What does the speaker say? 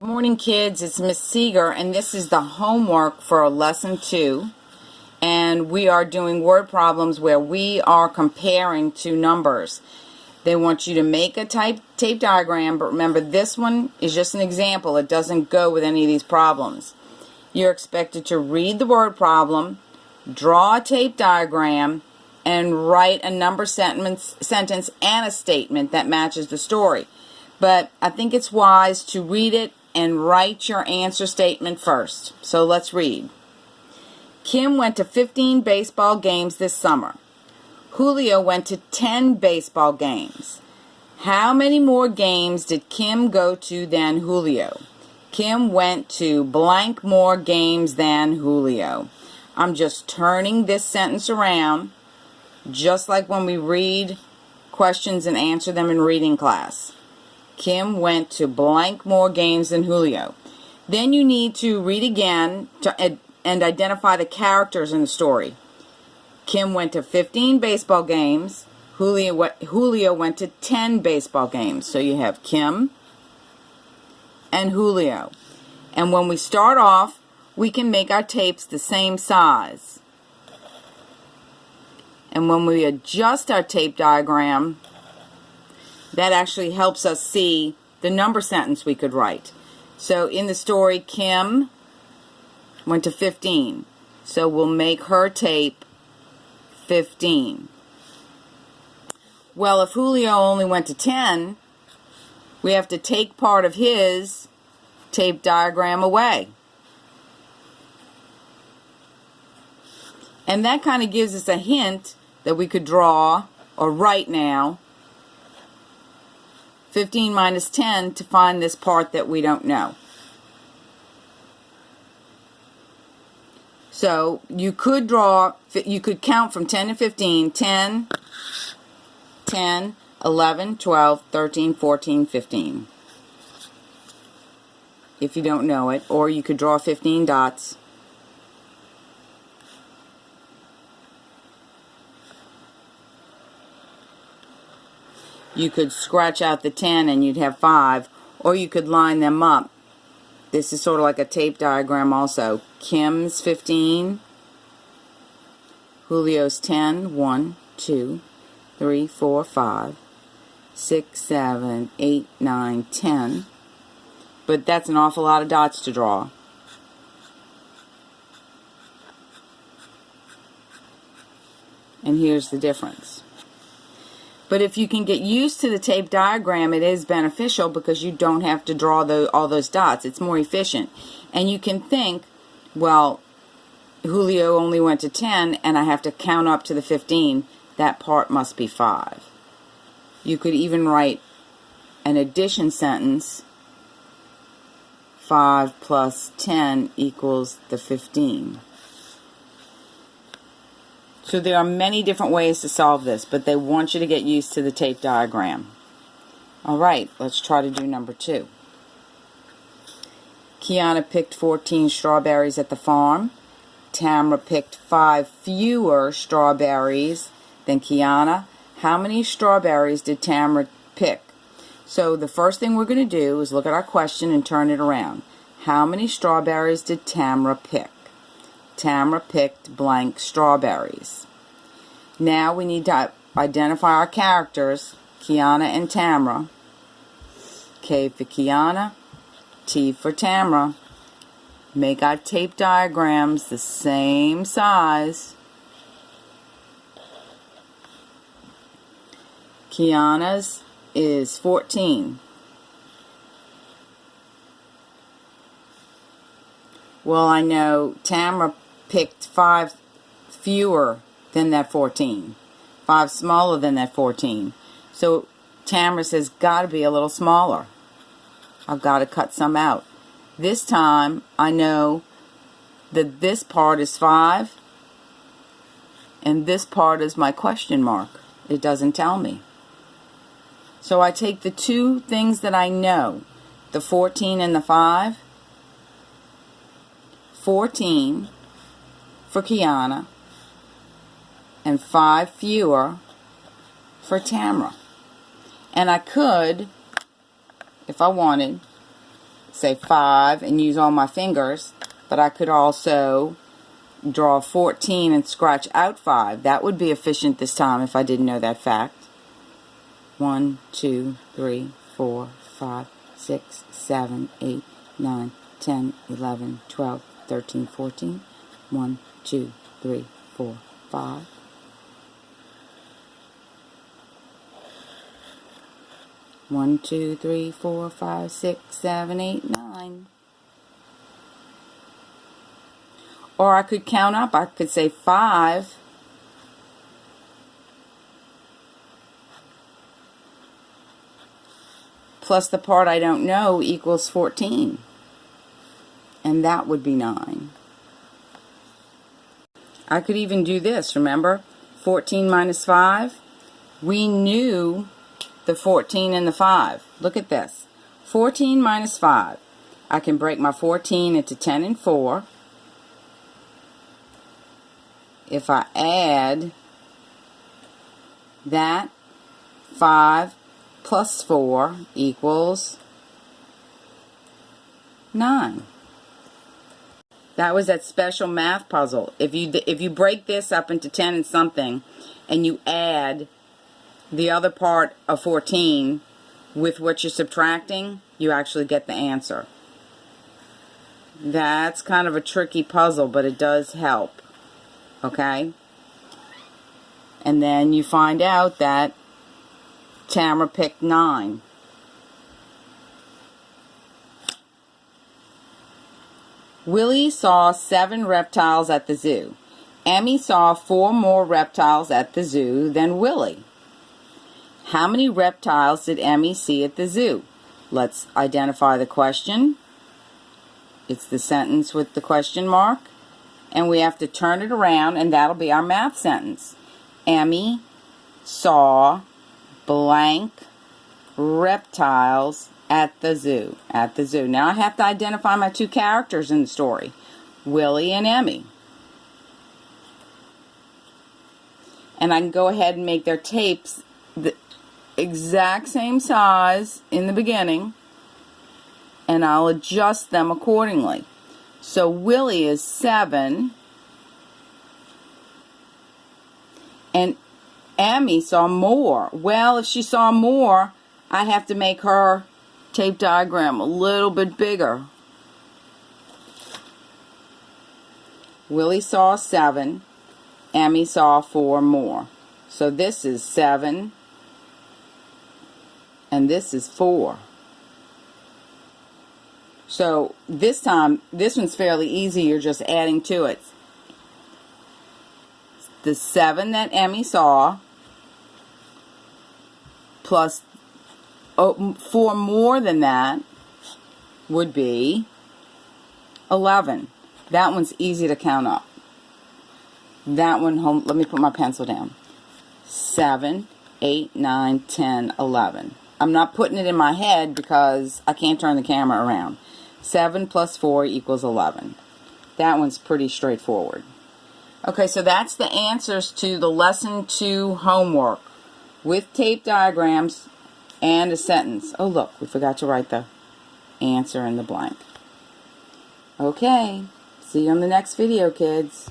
Good morning, kids. It's Miss Seeger, and this is the homework for lesson 2. And we are doing word problems where we are comparing two numbers. They want you to make a tape diagram, but remember, this one is just an example. It doesn't go with any of these problems. You're expected to read the word problem, draw a tape diagram, and write a number sentence and a statement that matches the story. But I think it's wise to read it and write your answer statement first. So let's read. Kim went to 15 baseball games this summer. Julio went to 10 baseball games. How many more games did Kim go to than Julio? Kim went to blank more games than Julio. I'm just turning this sentence around, just like when we read questions and answer them in reading class. Kim went to blank more games than Julio. Then you need to read again and identify the characters in the story. Kim went to 15 baseball games. Julio went to 10 baseball games. So you have Kim and Julio. And when we start off, we can make our tapes the same size. And when we adjust our tape diagram, that actually helps us see the number sentence we could write. So in the story, Kim went to 15. So we'll make her tape 15. Well, if Julio only went to 10, we have to take part of his tape diagram away. And that kind of gives us a hint that we could draw or write now 15 minus 10 to find this part that we don't know. So you could count from 10 to 15, 10, 10, 11, 12, 13, 14, 15. If you don't know it, or you could draw 15 dots. You could scratch out the 10 and you'd have 5, or you could line them up. This is sort of like a tape diagram also. Kim's 15, Julio's 10, 1, 2, 3, 4, 5, 6, 7, 8, 9, 10. But that's an awful lot of dots to draw. And here's the difference. But if you can get used to the tape diagram, it is beneficial because you don't have to draw all those dots. It's more efficient. And you can think, well, Julio only went to 10 and I have to count up to the 15. That part must be 5. You could even write an addition sentence. 5 plus 10 equals the 15. So there are many different ways to solve this, but they want you to get used to the tape diagram. Alright, let's try to do number 2. Kiana picked 14 strawberries at the farm. Tamra picked 5 fewer strawberries than Kiana. How many strawberries did Tamra pick? So the first thing we're going to do is look at our question and turn it around. How many strawberries did Tamra pick? Tamra picked blank strawberries. Now we need to identify our characters, Kiana and Tamra. K for Kiana, T for Tamra. Make our tape diagrams the same size. Kiana's is 14. Well, I know Tamra picked 5 fewer than that 14. 5 smaller than that 14. So Tamra says, got to be a little smaller. I've got to cut some out. This time, I know that this part is 5, and this part is my question mark. It doesn't tell me. So I take the two things that I know, the 14 and the 5. 14 for Kiana and 5 fewer for Tamra. And I could, if I wanted, say 5 and use all my fingers, but I could also draw 14 and scratch out 5. That would be efficient this time if I didn't know that fact. 1, 2, 3, 4, 5, 6, 7, 8, 9, 10, 11, 12, 13, 14. 1, 2, 3, 4, 5. 1, 2, 3, 4, 5, 6, 7, 8, 9. Or I could count up. I could say 5 plus the part I don't know equals 14. And that would be 9. I could even do this, remember? 14 minus 5. We knew the 14 and the 5. Look at this. 14 minus 5. I can break my 14 into 10 and 4. If I add that, 5 plus 4 equals 9. That was that special math puzzle. If you break this up into 10 and something and you add the other part of 14 with what you're subtracting, you actually get the answer. That's kind of a tricky puzzle, but it does help. Okay? And then you find out that Tamara picked 9. Willie saw 7 reptiles at the zoo. Emmy saw 4 more reptiles at the zoo than Willie. How many reptiles did Emmy see at the zoo? Let's identify the question. It's the sentence with the question mark. And we have to turn it around, and that'll be our math sentence. Emmy saw blank reptiles at the zoo. At the zoo. Now I have to identify my 2 characters in the story. Willie and Emmy. And I can go ahead and make their tapes the exact same size in the beginning, and I'll adjust them accordingly. So Willie is 7, and Emmy saw more. Well, if she saw more, I have to make her tape diagram a little bit bigger. Willie saw 7, Emmy saw 4 more. So this is 7, and this is 4. So this time, this one's fairly easy. You're just adding to it. The 7 that Emmy saw plus 4 more than that would be 11. That one's easy to count up. That one, let me put my pencil down. 7, 8, 9, 10, 11. I'm not putting it in my head because I can't turn the camera around. 7 plus 4 equals 11. That one's pretty straightforward. Okay, so that's the answers to the Lesson 2 homework with tape diagrams and a sentence. Oh, look, we forgot to write the answer in the blank. Okay, see you on the next video, kids.